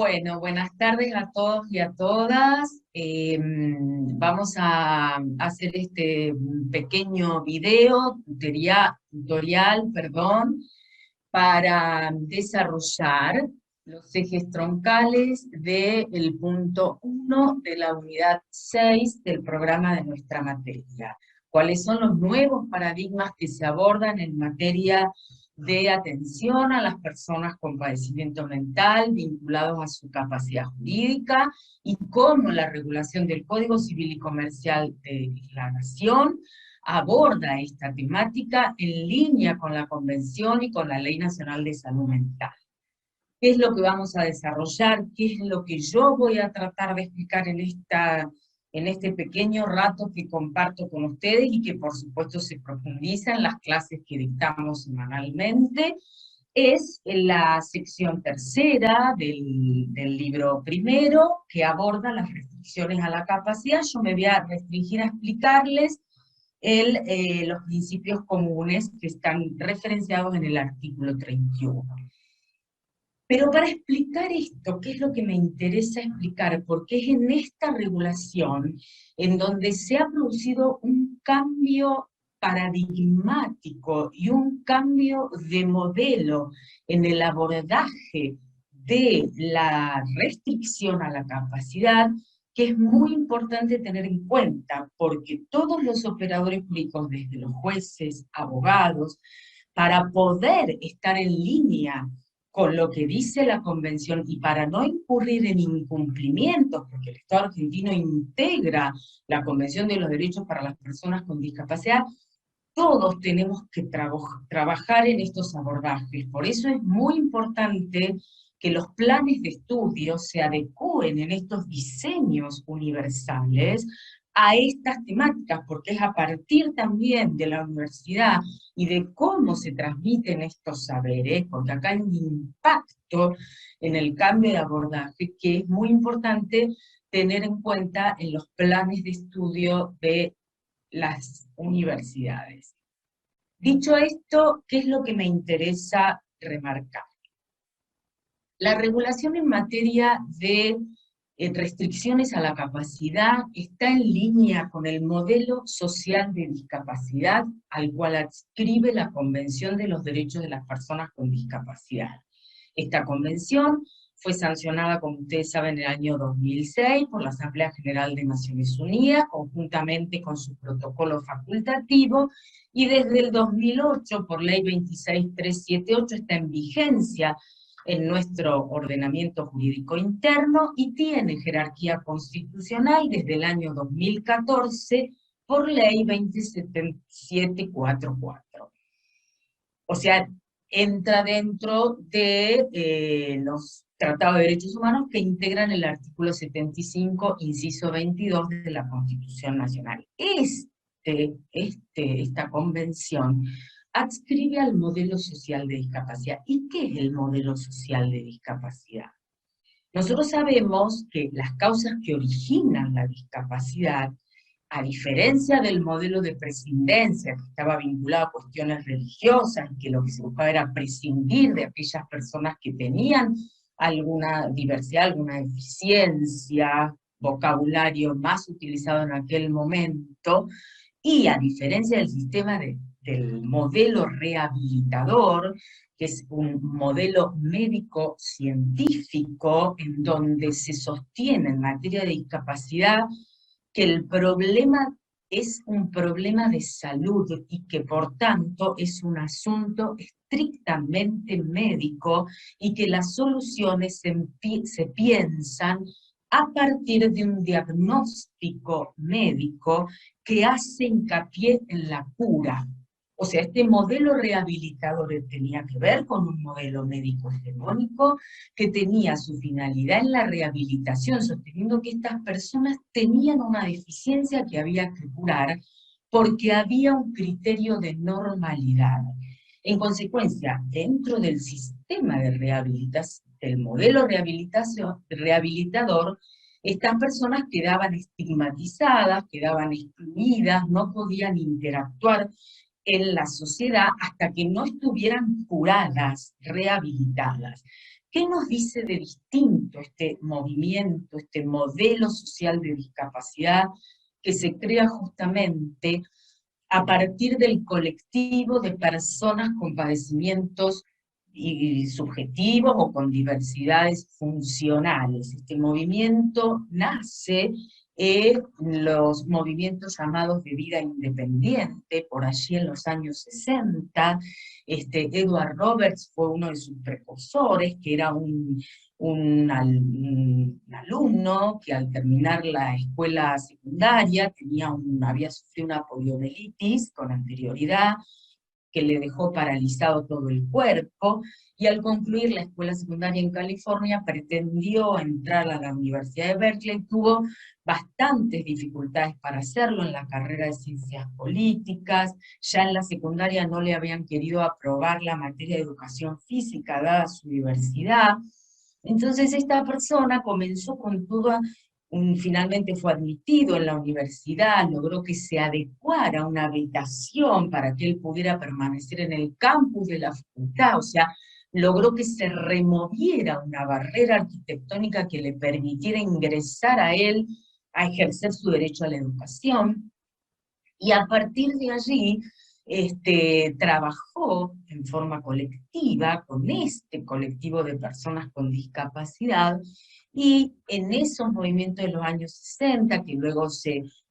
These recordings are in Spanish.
Bueno, buenas tardes a todos y a todas. Vamos a hacer este pequeño video, tutorial, perdón, para desarrollar los ejes troncales del punto 1 de la unidad 6 del programa de nuestra materia. ¿Cuáles son los nuevos paradigmas que se abordan en materia de atención a las personas con padecimiento mental vinculados a su capacidad jurídica y cómo la regulación del Código Civil y Comercial de la Nación aborda esta temática en línea con la Convención y con la Ley Nacional de Salud Mental? ¿Qué es lo que vamos a desarrollar? ¿Qué es lo que yo voy a tratar de explicar en este pequeño rato que comparto con ustedes y que por supuesto se profundiza en las clases que dictamos semanalmente? Es la sección tercera del libro primero, que aborda las restricciones a la capacidad. Yo me voy a restringir a explicarles los principios comunes que están referenciados en el artículo 31. Pero para explicar esto, ¿qué es lo que me interesa explicar? Porque es en esta regulación en donde se ha producido un cambio paradigmático y un cambio de modelo en el abordaje de la restricción a la capacidad, que es muy importante tener en cuenta, porque todos los operadores públicos, desde los jueces, abogados, para poder estar en línea con lo que dice la Convención y para no incurrir en incumplimientos, porque el Estado argentino integra la Convención de los Derechos para las Personas con Discapacidad, todos tenemos que trabajar en estos abordajes. Por eso es muy importante que los planes de estudio se adecúen en estos diseños universales a estas temáticas, porque es a partir también de la universidad y de cómo se transmiten estos saberes, porque acá hay un impacto en el cambio de abordaje que es muy importante tener en cuenta en los planes de estudio de las universidades. Dicho esto, ¿qué es lo que me interesa remarcar? La regulación en materia de restricciones a la capacidad está en línea con el modelo social de discapacidad al cual adscribe la Convención de los Derechos de las Personas con Discapacidad. Esta convención fue sancionada, como ustedes saben, en el año 2006 por la Asamblea General de Naciones Unidas, conjuntamente con su protocolo facultativo, y desde el 2008, por Ley 26378, está en vigencia en nuestro ordenamiento jurídico interno y tiene jerarquía constitucional desde el año 2014 por Ley 27744. O sea, entra dentro de los tratados de derechos humanos que integran el artículo 75, inciso 22 de la Constitución Nacional. Esta convención adscribe al modelo social de discapacidad. ¿Y qué es el modelo social de discapacidad? Nosotros sabemos que las causas que originan la discapacidad, a diferencia del modelo de prescindencia, que estaba vinculado a cuestiones religiosas, que lo que se buscaba era prescindir de aquellas personas que tenían alguna diversidad, alguna deficiencia, vocabulario más utilizado en aquel momento, y a diferencia del sistema del modelo rehabilitador, que es un modelo médico-científico en donde se sostiene en materia de discapacidad que el problema es un problema de salud y que por tanto es un asunto estrictamente médico y que las soluciones se piensan a partir de un diagnóstico médico que hace hincapié en la cura. O sea, este modelo rehabilitador tenía que ver con un modelo médico hegemónico que tenía su finalidad en la rehabilitación, sosteniendo que estas personas tenían una deficiencia que había que curar porque había un criterio de normalidad. En consecuencia, dentro del sistema de rehabilitación, del modelo rehabilitador, estas personas quedaban estigmatizadas, quedaban excluidas, no podían interactuar en la sociedad hasta que no estuvieran curadas, rehabilitadas. ¿Qué nos dice de distinto este movimiento, este modelo social de discapacidad que se crea justamente a partir del colectivo de personas con padecimientos y subjetivos o con diversidades funcionales? Este movimiento nace en los movimientos llamados de vida independiente, por allí en los años 60. Edward Roberts fue uno de sus precursores, que era un alumno que al terminar la escuela secundaria había sufrido una poliomielitis con anterioridad, que le dejó paralizado todo el cuerpo, y al concluir la escuela secundaria en California pretendió entrar a la Universidad de Berkeley. Tuvo bastantes dificultades para hacerlo en la carrera de ciencias políticas. Ya en la secundaria no le habían querido aprobar la materia de educación física dada su diversidad. Entonces esta persona comenzó con toda finalmente fue admitido en la universidad, logró que se adecuara una habitación para que él pudiera permanecer en el campus de la facultad, o sea, logró que se removiera una barrera arquitectónica que le permitiera ingresar a él a ejercer su derecho a la educación, y a partir de allí trabajó en forma colectiva con este colectivo de personas con discapacidad, y en esos movimientos de los años 60, que luego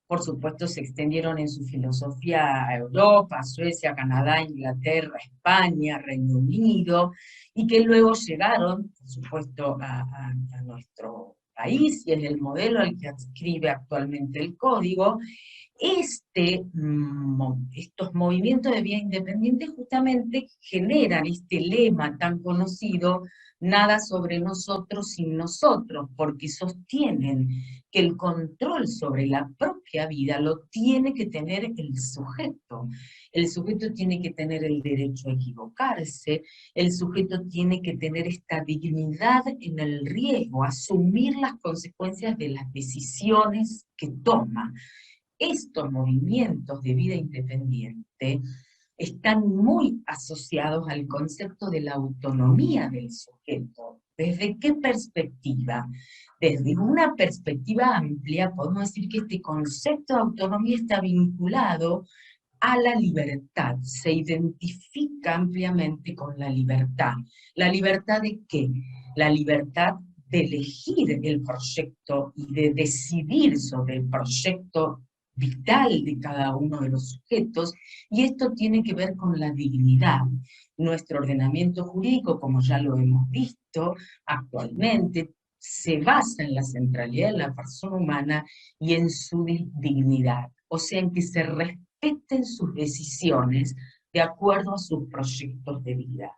por supuesto se extendieron en su filosofía a Europa, Suecia, Canadá, Inglaterra, España, Reino Unido, y que luego llegaron, por supuesto, a nuestro país, y es el modelo al que adscribe actualmente el código. Estos movimientos de vida independiente justamente generan este lema tan conocido: nada sobre nosotros sin nosotros, porque sostienen que el control sobre la propia vida lo tiene que tener el sujeto. El sujeto tiene que tener el derecho a equivocarse, el sujeto tiene que tener esta dignidad en el riesgo, asumir las consecuencias de las decisiones que toma. Estos movimientos de vida independiente están muy asociados al concepto de la autonomía del sujeto. ¿Desde qué perspectiva? Desde una perspectiva amplia, podemos decir que este concepto de autonomía está vinculado a la libertad, se identifica ampliamente con la libertad. ¿La libertad de qué? La libertad de elegir el proyecto y de decidir sobre el proyecto vital de cada uno de los sujetos, y esto tiene que ver con la dignidad. Nuestro ordenamiento jurídico, como ya lo hemos visto actualmente, se basa en la centralidad de la persona humana y en su dignidad, o sea, en que se respeten sus decisiones de acuerdo a sus proyectos de vida.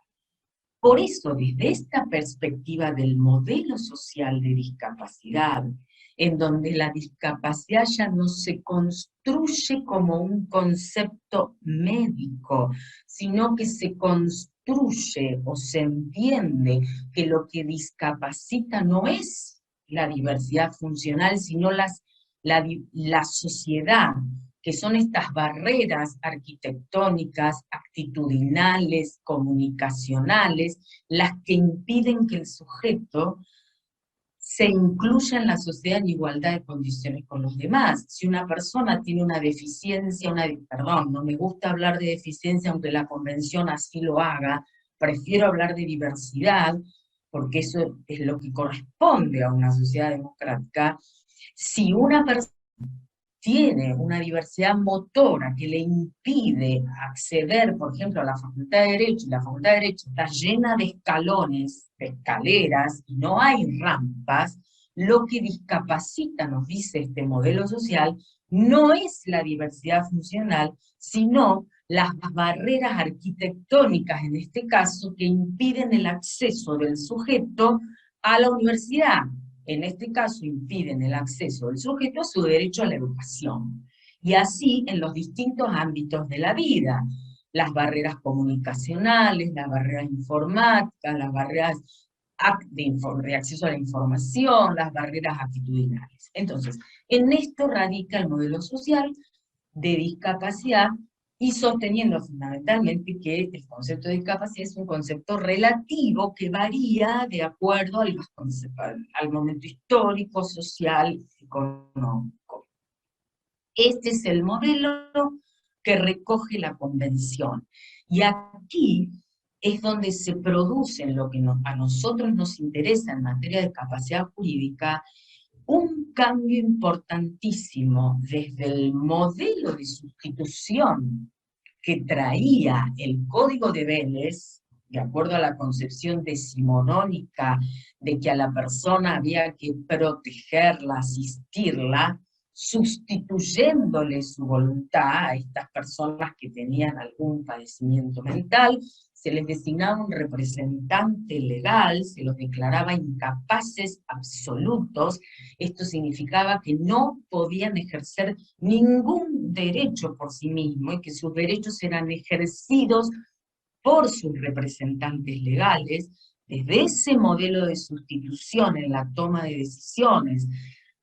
Por eso, desde esta perspectiva del modelo social de discapacidad, en donde la discapacidad ya no se construye como un concepto médico, sino que se construye o se entiende que lo que discapacita no es la diversidad funcional, sino la sociedad, que son estas barreras arquitectónicas, actitudinales, comunicacionales, las que impiden que el sujeto se incluya en la sociedad en igualdad de condiciones con los demás. Si una persona tiene una deficiencia, perdón, no me gusta hablar de deficiencia aunque la convención así lo haga, prefiero hablar de diversidad, porque eso es lo que corresponde a una sociedad democrática. Si una persona tiene una diversidad motora que le impide acceder, por ejemplo, a la Facultad de Derecho, y la Facultad de Derecho está llena de escalones, de escaleras, y no hay rampas, lo que discapacita, nos dice este modelo social, no es la diversidad funcional, sino las barreras arquitectónicas, en este caso, que impiden el acceso del sujeto a la universidad. En este caso impiden el acceso del sujeto a su derecho a la educación. Y así en los distintos ámbitos de la vida: las barreras comunicacionales, las barreras informáticas, las barreras de acceso a la información, las barreras actitudinales. Entonces, en esto radica el modelo social de discapacidad, y sosteniendo fundamentalmente que el concepto de discapacidad es un concepto relativo que varía de acuerdo al momento histórico, social, económico. Este es el modelo que recoge la Convención. Y aquí es donde se produce lo que a nosotros nos interesa en materia de capacidad jurídica, un cambio importantísimo desde el modelo de sustitución que traía el Código de Vélez, de acuerdo a la concepción decimonónica de que a la persona había que protegerla, asistirla, sustituyéndole su voluntad a estas personas que tenían algún padecimiento mental, se les designaba un representante legal, se los declaraba incapaces absolutos. Esto significaba que no podían ejercer ningún derecho por sí mismos y que sus derechos eran ejercidos por sus representantes legales. Desde ese modelo de sustitución en la toma de decisiones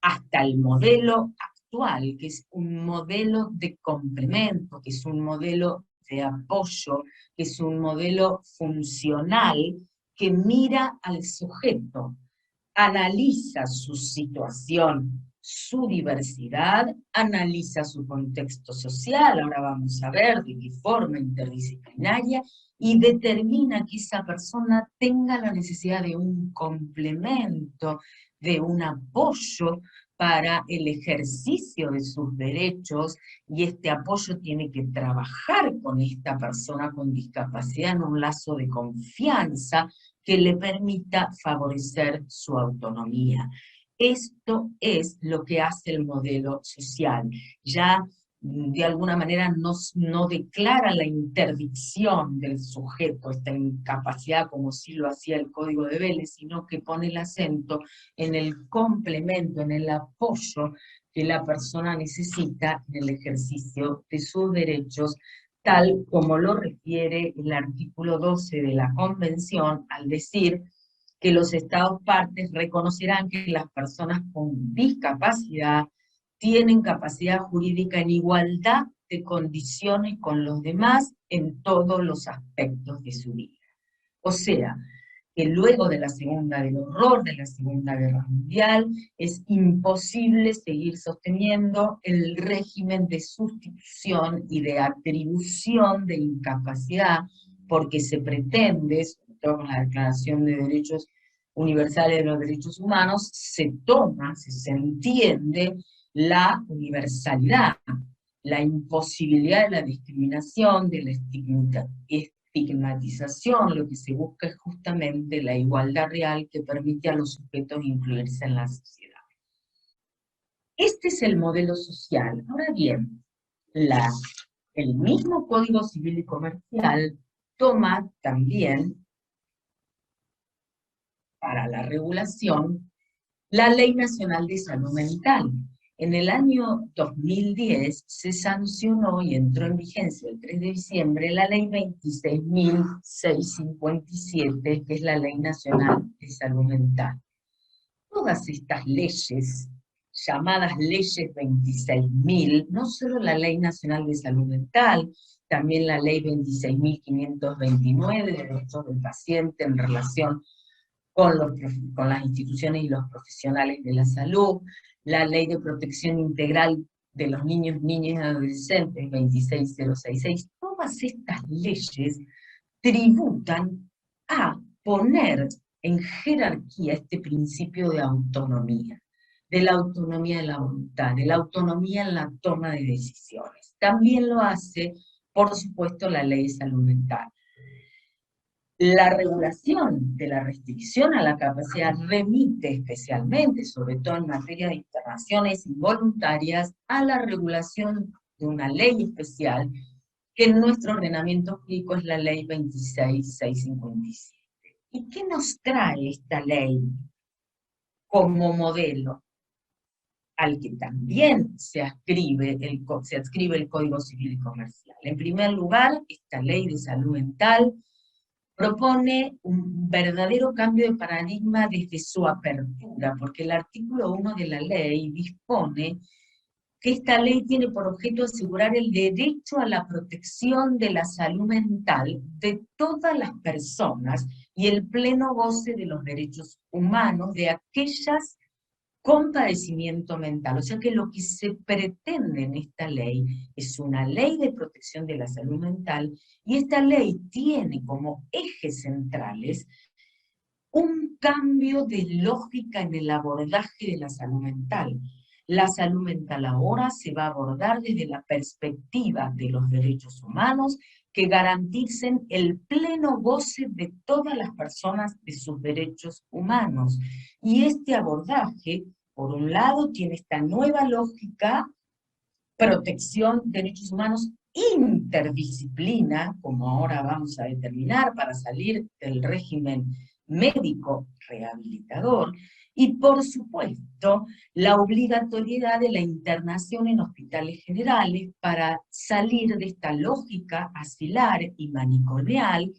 hasta el modelo actual, que es un modelo de complemento, que es un modelo de apoyo, que es un modelo funcional que mira al sujeto, analiza su situación, su diversidad, analiza su contexto social, ahora vamos a ver de qué forma interdisciplinaria, y determina que esa persona tenga la necesidad de un complemento, de un apoyo para el ejercicio de sus derechos, y este apoyo tiene que trabajar con esta persona con discapacidad en un lazo de confianza que le permita favorecer su autonomía. Esto es lo que hace el modelo social. Ya de alguna manera no declara la interdicción del sujeto, esta incapacidad como sí lo hacía el Código de Vélez, sino que pone el acento en el complemento, en el apoyo que la persona necesita en el ejercicio de sus derechos, tal como lo refiere el artículo 12 de la Convención, al decir que los Estados partes reconocerán que las personas con discapacidad tienen capacidad jurídica en igualdad de condiciones con los demás en todos los aspectos de su vida. O sea, que luego del horror de la Segunda Guerra Mundial, es imposible seguir sosteniendo el régimen de sustitución y de atribución de incapacidad, porque se pretende, sobre todo con la Declaración de Derechos Universales de los Derechos Humanos, se entiende la universalidad, la imposibilidad de la discriminación, de la estigmatización. Lo que se busca es justamente la igualdad real que permite a los sujetos incluirse en la sociedad. Este es el modelo social. Ahora bien, el mismo Código Civil y Comercial toma también para la regulación la Ley Nacional de Salud Mental. En el año 2010 se sancionó y entró en vigencia el 3 de diciembre la Ley 26.657, que es la Ley Nacional de Salud Mental. Todas estas leyes, llamadas leyes 26.000, no solo la Ley Nacional de Salud Mental, también la Ley 26.529 de derechos del paciente en relación con las instituciones y los profesionales de la salud, la Ley de Protección Integral de los Niños, Niñas y Adolescentes, 26066, todas estas leyes tributan a poner en jerarquía este principio de autonomía, de la autonomía de la voluntad, de la autonomía en la toma de decisiones. También lo hace, por supuesto, la Ley de Salud Mental. La regulación de la restricción a la capacidad remite especialmente, sobre todo en materia de internaciones involuntarias, a la regulación de una ley especial que en nuestro ordenamiento jurídico es la Ley 26.657. ¿Y qué nos trae esta ley como modelo? Al que también se adscribe el Código Civil y Comercial. En primer lugar, esta Ley de Salud Mental propone un verdadero cambio de paradigma desde su apertura, porque el artículo 1 de la ley dispone que esta ley tiene por objeto asegurar el derecho a la protección de la salud mental de todas las personas y el pleno goce de los derechos humanos de aquellas con padecimiento mental. O sea que lo que se pretende en esta ley es una ley de protección de la salud mental, y esta ley tiene como ejes centrales un cambio de lógica en el abordaje de la salud mental. La salud mental ahora se va a abordar desde la perspectiva de los derechos humanos que garanticen el pleno goce de todas las personas de sus derechos humanos. Y este abordaje, por un lado, tiene esta nueva lógica, protección de derechos humanos, interdisciplina, como ahora vamos a determinar para salir del régimen médico rehabilitador, y por supuesto la obligatoriedad de la internación en hospitales generales para salir de esta lógica asilar y manicomial.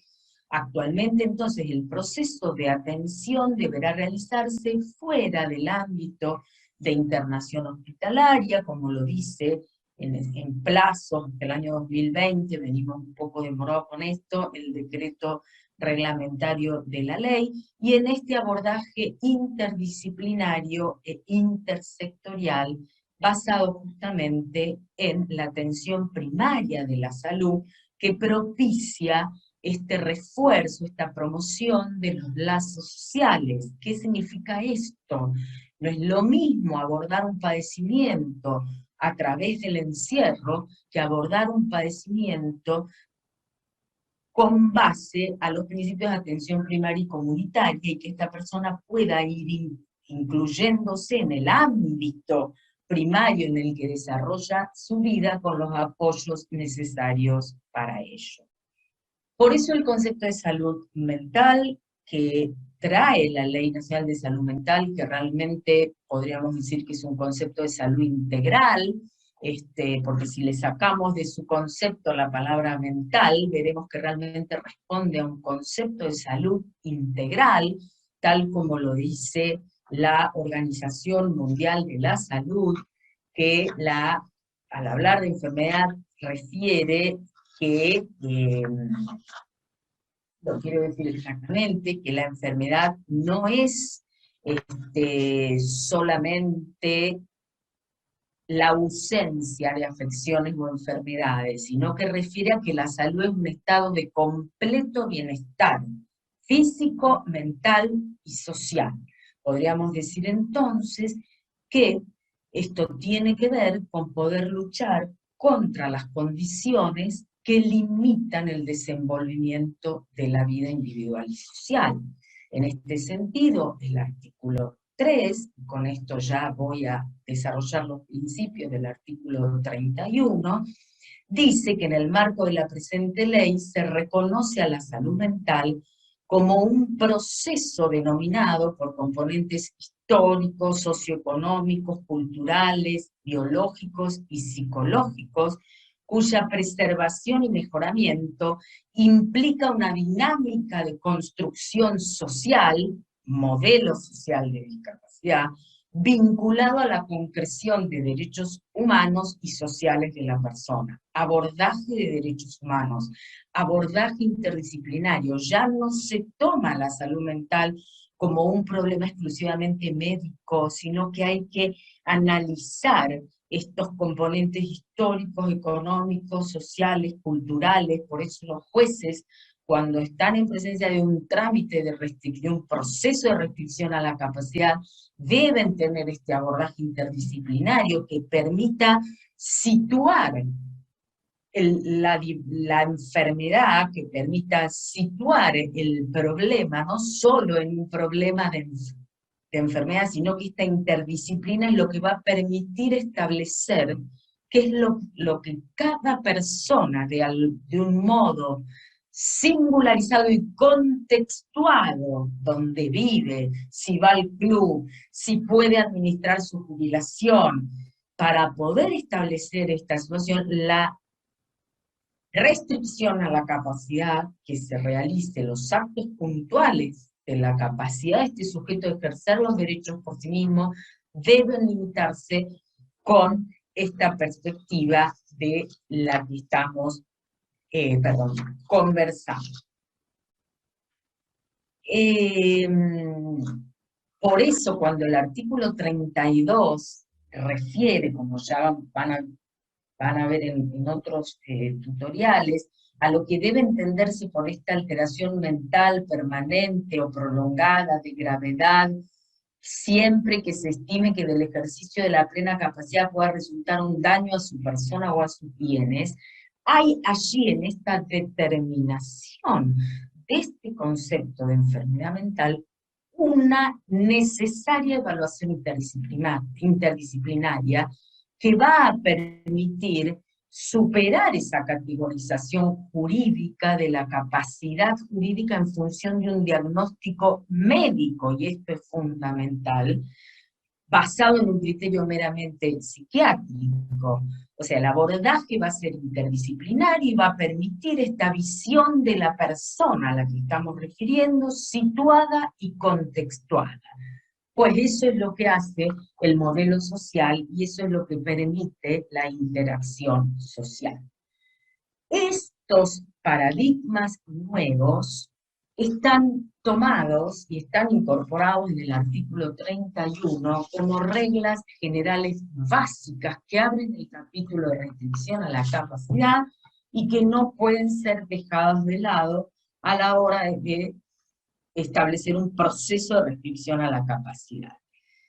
Actualmente, entonces, el proceso de atención deberá realizarse fuera del ámbito de internación hospitalaria, como lo dice en plazo del año 2020, venimos un poco demorados con esto, el decreto reglamentario de la ley, y en este abordaje interdisciplinario e intersectorial, basado justamente en la atención primaria de la salud, que propicia este refuerzo, esta promoción de los lazos sociales. ¿Qué significa esto? No es lo mismo abordar un padecimiento a través del encierro que abordar un padecimiento con base a los principios de atención primaria y comunitaria, y que esta persona pueda ir incluyéndose en el ámbito primario en el que desarrolla su vida con los apoyos necesarios para ello. Por eso el concepto de salud mental que trae la Ley Nacional de Salud Mental, que realmente podríamos decir que es un concepto de salud integral, porque si le sacamos de su concepto la palabra mental, veremos que realmente responde a un concepto de salud integral, tal como lo dice la Organización Mundial de la Salud, que al hablar de enfermedad refiere que, lo quiero decir exactamente, que la enfermedad no es solamente la ausencia de afecciones o enfermedades, sino que refiere a que la salud es un estado de completo bienestar físico, mental y social. Podríamos decir entonces que esto tiene que ver con poder luchar contra las condiciones que limitan el desenvolvimiento de la vida individual y social. En este sentido, el artículo 3, con esto ya voy a desarrollar los principios del artículo 31, dice que en el marco de la presente ley se reconoce a la salud mental como un proceso denominado por componentes históricos, socioeconómicos, culturales, biológicos y psicológicos, cuya preservación y mejoramiento implica una dinámica de construcción social, modelo social de discapacidad, vinculado a la concreción de derechos humanos y sociales de la persona. Abordaje de derechos humanos, abordaje interdisciplinario. Ya no se toma la salud mental como un problema exclusivamente médico, sino que hay que analizar estos componentes históricos, económicos, sociales, culturales. Por eso los jueces, cuando están en presencia de un trámite de restricción, un proceso de restricción a la capacidad, deben tener este abordaje interdisciplinario que permita situar la enfermedad, que permita situar el problema, no solo en un problema de enfermedad, sino que esta interdisciplina es lo que va a permitir establecer qué es lo que cada persona de un modo singularizado y contextuado, donde vive, si va al club, si puede administrar su jubilación, para poder establecer esta situación, la restricción a la capacidad que se realice los actos puntuales de la capacidad de este sujeto de ejercer los derechos por sí mismo deben limitarse con esta perspectiva de la que estamos conversando. Por eso cuando el artículo 32 refiere, como ya van a ver en otros tutoriales, a lo que debe entenderse por esta alteración mental permanente o prolongada de gravedad, siempre que se estime que del ejercicio de la plena capacidad pueda resultar un daño a su persona o a sus bienes, hay allí en esta determinación de este concepto de enfermedad mental una necesaria evaluación interdisciplinaria que va a permitir superar esa categorización jurídica de la capacidad jurídica en función de un diagnóstico médico, y esto es fundamental, basado en un criterio meramente psiquiátrico. O sea, el abordaje va a ser interdisciplinario y va a permitir esta visión de la persona a la que estamos refiriendo, situada y contextuada. Pues eso es lo que hace el modelo social y eso es lo que permite la interacción social. Estos paradigmas nuevos están tomados y están incorporados en el artículo 31 como reglas generales básicas que abren el capítulo de restricción a la capacidad y que no pueden ser dejadas de lado a la hora de establecer un proceso de restricción a la capacidad.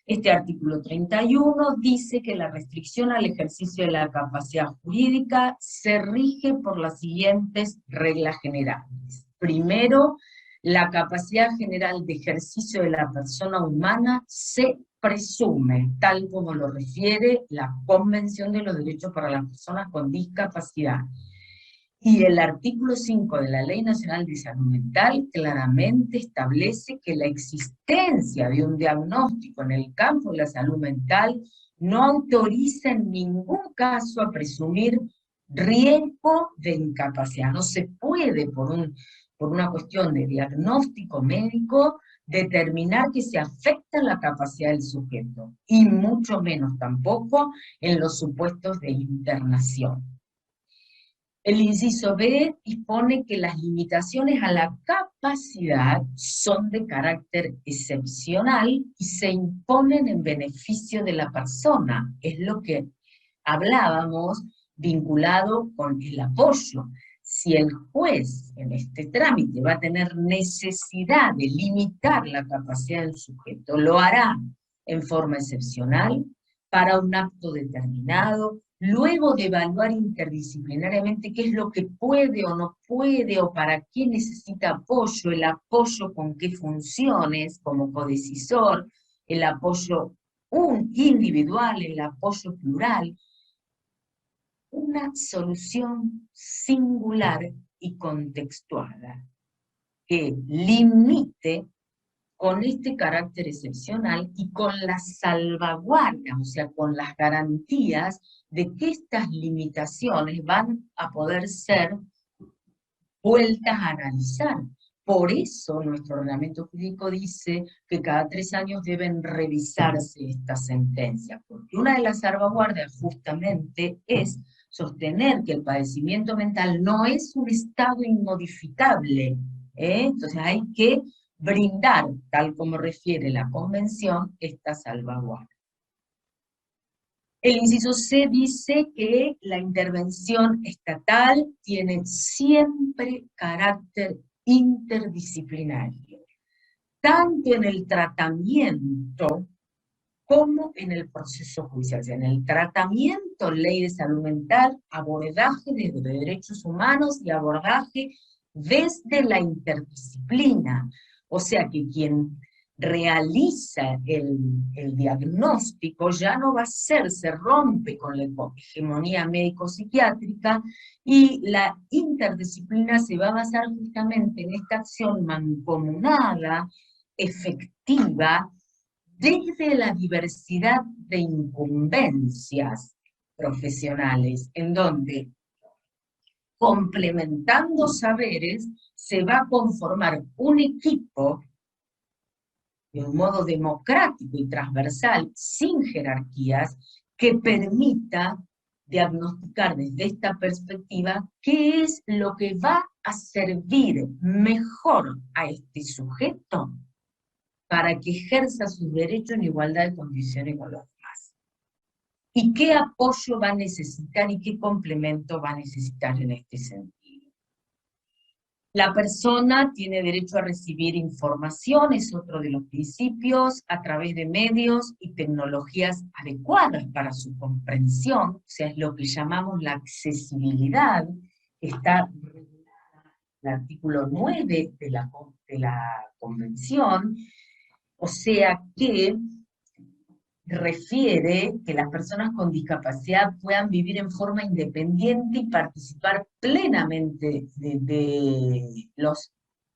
Este artículo 31 dice que la restricción al ejercicio de la capacidad jurídica se rige por las siguientes reglas generales. Primero, la capacidad general de ejercicio de la persona humana se presume, tal como lo refiere la Convención de los Derechos para las Personas con Discapacidad. Y el artículo 5 de la Ley Nacional de Salud Mental claramente establece que la existencia de un diagnóstico en el campo de la salud mental no autoriza en ningún caso a presumir riesgo de incapacidad. No se puede, por una cuestión de diagnóstico médico, determinar que se afecta la capacidad del sujeto, y mucho menos tampoco en los supuestos de internación. El inciso B dispone que las limitaciones a la capacidad son de carácter excepcional y se imponen en beneficio de la persona. Es lo que hablábamos vinculado con el apoyo. Si el juez en este trámite va a tener necesidad de limitar la capacidad del sujeto, lo hará en forma excepcional, para un acto determinado, luego de evaluar interdisciplinariamente qué es lo que puede o no puede, o para qué necesita apoyo, el apoyo con qué funciones, como codecisor, el apoyo individual, el apoyo plural, una solución singular y contextuada, que limite con este carácter excepcional y con las salvaguardas, o sea, con las garantías de que estas limitaciones van a poder ser vueltas a analizar. Por eso nuestro ordenamiento jurídico dice que cada 3 años deben revisarse estas sentencias, porque una de las salvaguardas justamente es sostener que el padecimiento mental no es un estado inmodificable, entonces hay que brindar, tal como refiere la Convención, esta salvaguarda. El inciso C dice que la intervención estatal tiene siempre carácter interdisciplinario, tanto en el tratamiento como en el proceso judicial. O sea, en el tratamiento, ley de salud mental, abordaje desde derechos humanos y abordaje desde la interdisciplina. O sea que quien realiza el diagnóstico ya no va a ser, se rompe con la hegemonía médico-psiquiátrica, y la interdisciplina se va a basar justamente en esta acción mancomunada, efectiva, desde la diversidad de incumbencias profesionales, en donde, complementando saberes, se va a conformar un equipo de un modo democrático y transversal, sin jerarquías, que permita diagnosticar desde esta perspectiva qué es lo que va a servir mejor a este sujeto para que ejerza sus derechos en igualdad de condiciones con los demás. Y qué apoyo va a necesitar y qué complemento va a necesitar en este sentido. La persona tiene derecho a recibir información, es otro de los principios, a través de medios y tecnologías adecuadas para su comprensión, o sea, es lo que llamamos la accesibilidad, está regulada en el artículo 9 de la Convención, o sea que refiere que las personas con discapacidad puedan vivir en forma independiente y participar plenamente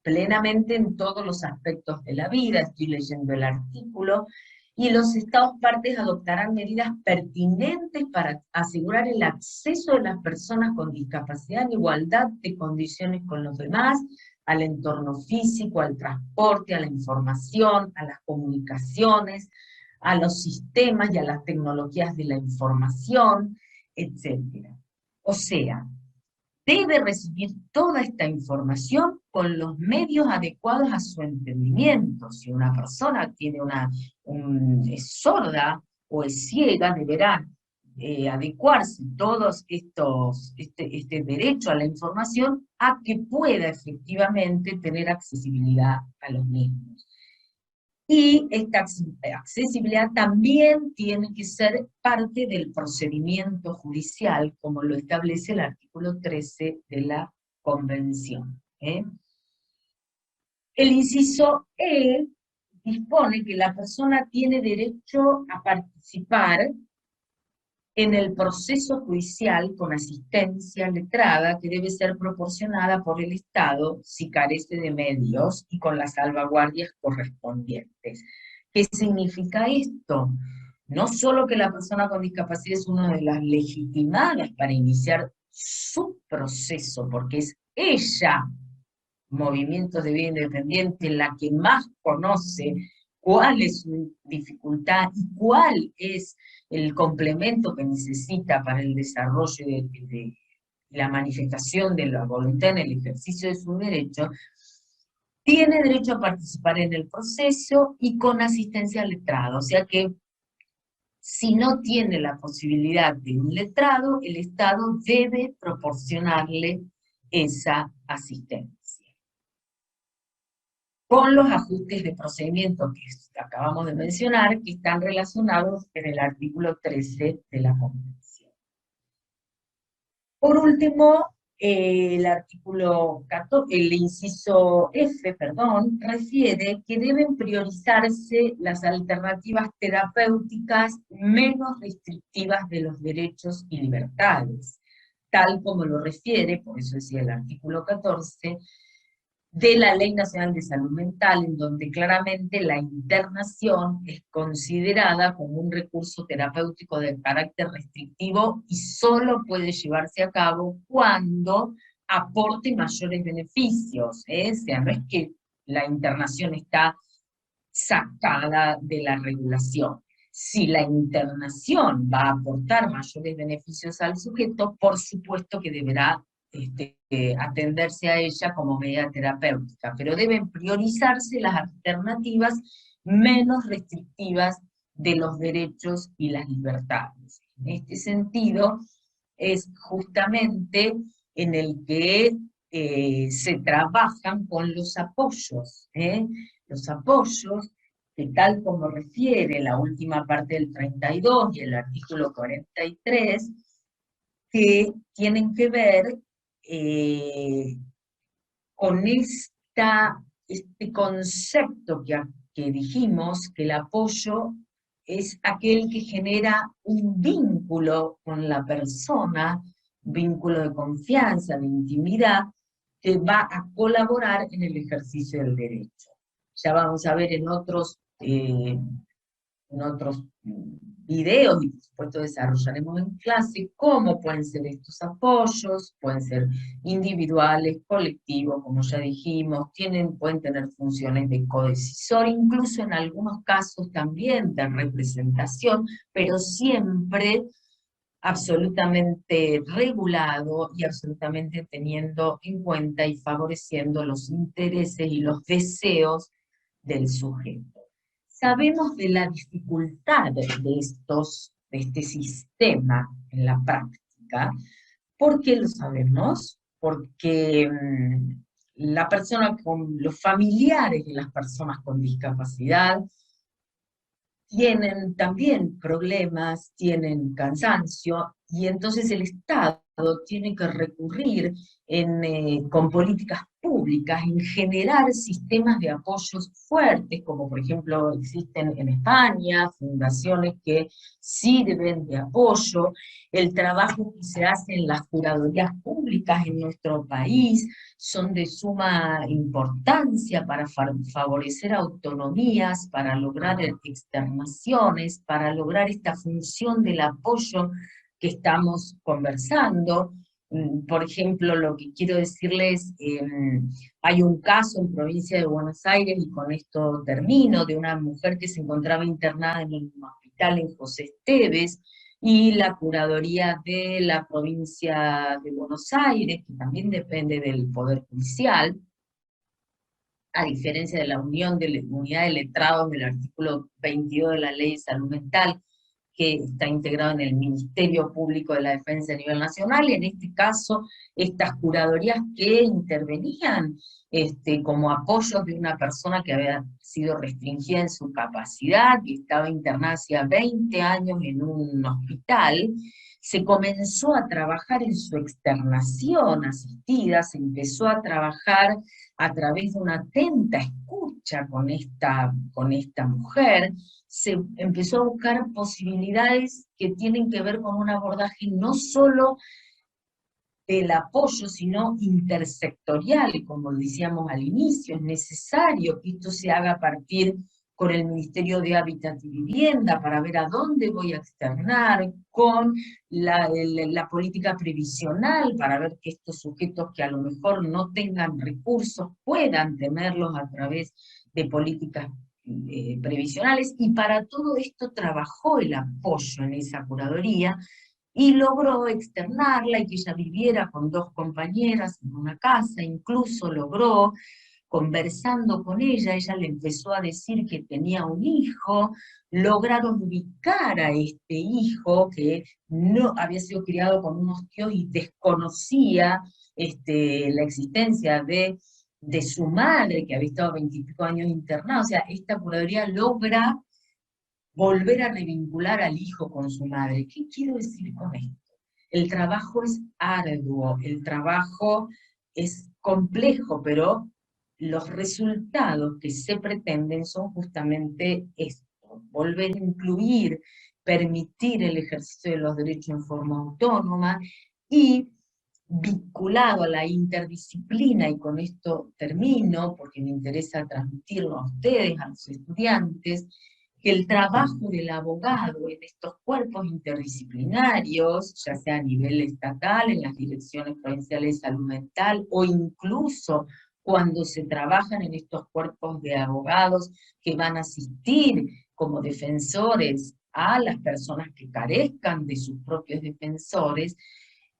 plenamente en todos los aspectos de la vida. Estoy leyendo el artículo. Y los Estados partes adoptarán medidas pertinentes para asegurar el acceso de las personas con discapacidad en igualdad de condiciones con los demás, al entorno físico, al transporte, a la información, a las comunicaciones, a los sistemas y a las tecnologías de la información, etc. O sea, debe recibir toda esta información con los medios adecuados a su entendimiento. Si una persona tiene es sorda o es ciega, deberá adecuarse todos este derecho a la información a que pueda efectivamente tener accesibilidad a los mismos. Y esta accesibilidad también tiene que ser parte del procedimiento judicial, como lo establece el artículo 13 de la Convención. El inciso E dispone que la persona tiene derecho a participar en el proceso judicial con asistencia letrada que debe ser proporcionada por el Estado si carece de medios y con las salvaguardias correspondientes. ¿Qué significa esto? No solo que la persona con discapacidad es una de las legitimadas para iniciar su proceso, porque es ella, movimientos de vida independiente, la que más conoce cuál es su dificultad y cuál es el complemento que necesita para el desarrollo de la manifestación de la voluntad en el ejercicio de sus derechos, tiene derecho a participar en el proceso y con asistencia al letrado. O sea que si no tiene la posibilidad de un letrado, el Estado debe proporcionarle esa asistencia, con los ajustes de procedimiento que acabamos de mencionar, que están relacionados en el artículo 13 de la Convención. Por último, el artículo 14, el inciso F, refiere que deben priorizarse las alternativas terapéuticas menos restrictivas de los derechos y libertades, tal como lo refiere, por eso decía el artículo 14, de la Ley Nacional de Salud Mental, en donde claramente la internación es considerada como un recurso terapéutico de carácter restrictivo y solo puede llevarse a cabo cuando aporte mayores beneficios. O sea, no es que la internación está sacada de la regulación. Si la internación va a aportar mayores beneficios al sujeto, por supuesto que deberá atenderse a ella como medida terapéutica, pero deben priorizarse las alternativas menos restrictivas de los derechos y las libertades. En este sentido, es justamente en el que se trabajan con los apoyos, los apoyos que tal como refiere la última parte del 32 y el artículo 43, que tienen que ver con este concepto que dijimos, que el apoyo es aquel que genera un vínculo con la persona, vínculo de confianza, de intimidad, que va a colaborar en el ejercicio del derecho. Ya vamos a ver en otros videos y por supuesto desarrollaremos en clase cómo pueden ser estos apoyos, pueden ser individuales, colectivos, como ya dijimos, pueden tener funciones de codecisor, incluso en algunos casos también de representación, pero siempre absolutamente regulado y absolutamente teniendo en cuenta y favoreciendo los intereses y los deseos del sujeto. Sabemos de la dificultad de este sistema en la práctica. ¿Por qué lo sabemos? Porque la persona los familiares de las personas con discapacidad tienen también problemas, tienen cansancio, y entonces el Estado tiene que recurrir con políticas públicas en generar sistemas de apoyos fuertes, como por ejemplo existen en España, fundaciones que sirven de apoyo, el trabajo que se hace en las curadurías públicas en nuestro país son de suma importancia para favorecer autonomías, para lograr externaciones, para lograr esta función del apoyo que estamos conversando. Por ejemplo, lo que quiero decirles, hay un caso en provincia de Buenos Aires, y con esto termino, de una mujer que se encontraba internada en un hospital en José Esteves, y la curaduría de la provincia de Buenos Aires, que también depende del Poder Judicial, a diferencia de la Unidad de Letrados del artículo 22 de la Ley de Salud Mental, que está integrado en el Ministerio Público de la Defensa a nivel nacional, y en este caso, estas curadurías que intervenían como apoyos de una persona que había sido restringida en su capacidad, y estaba internada hacía 20 años en un hospital, se comenzó a trabajar en su externación asistida, se empezó a trabajar a través de una atenta escucha con esta mujer, se empezó a buscar posibilidades que tienen que ver con un abordaje no solo del apoyo, sino intersectorial, como decíamos al inicio. Es necesario que esto se haga a partir con el Ministerio de Hábitat y Vivienda, para ver a dónde voy a externar, con la política previsional, para ver que estos sujetos que a lo mejor no tengan recursos puedan tenerlos a través de políticas previsionales, y para todo esto trabajó el apoyo en esa curaduría, y logró externarla y que ella viviera con 2 compañeras en una casa, incluso logró, conversando con ella le empezó a decir que tenía un hijo, lograron ubicar a este hijo que no había sido criado con unos tíos y desconocía la existencia de su madre, que había estado 20 y pico años internada. O sea, esta curaduría logra volver a revincular al hijo con su madre. ¿Qué quiero decir con esto? El trabajo es arduo, el trabajo es complejo, pero los resultados que se pretenden son justamente esto: volver a incluir, permitir el ejercicio de los derechos en forma autónoma, y vinculado a la interdisciplina, y con esto termino porque me interesa transmitirlo a ustedes, a los estudiantes, que el trabajo del abogado en estos cuerpos interdisciplinarios, ya sea a nivel estatal, en las direcciones provinciales de salud mental, o incluso cuando se trabajan en estos cuerpos de abogados que van a asistir como defensores a las personas que carezcan de sus propios defensores,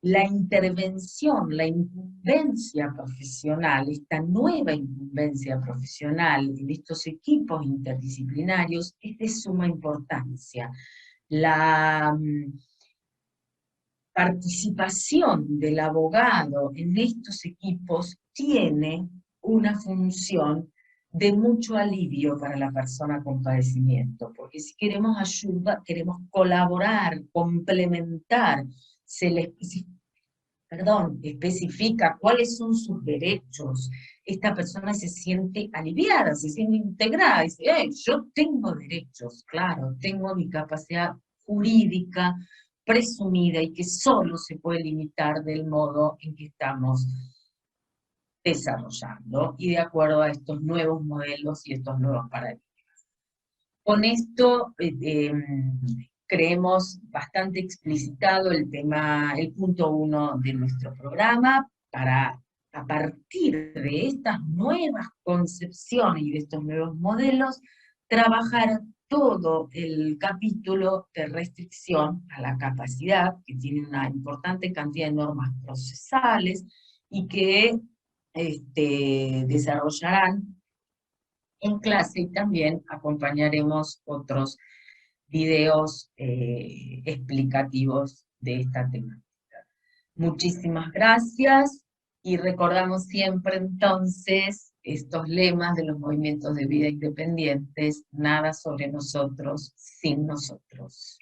la intervención, la incumbencia profesional, esta nueva incumbencia profesional en estos equipos interdisciplinarios es de suma importancia. La participación del abogado en estos equipos tiene una función de mucho alivio para la persona con padecimiento, porque si queremos ayuda, queremos colaborar, complementar, se le especifica cuáles son sus derechos, esta persona se siente aliviada, se siente integrada, dice, yo tengo derechos, claro, tengo mi capacidad jurídica presumida, y que solo se puede limitar del modo en que estamos desarrollando, y de acuerdo a estos nuevos modelos y estos nuevos paradigmas. Con esto creemos bastante explicitado el tema, el punto 1 de nuestro programa, para a partir de estas nuevas concepciones y de estos nuevos modelos, trabajar todo el capítulo de restricción a la capacidad, que tiene una importante cantidad de normas procesales, y que desarrollarán en clase, y también acompañaremos otros videos explicativos de esta temática. Muchísimas gracias, y recordamos siempre entonces estos lemas de los movimientos de vida independientes: nada sobre nosotros sin nosotros.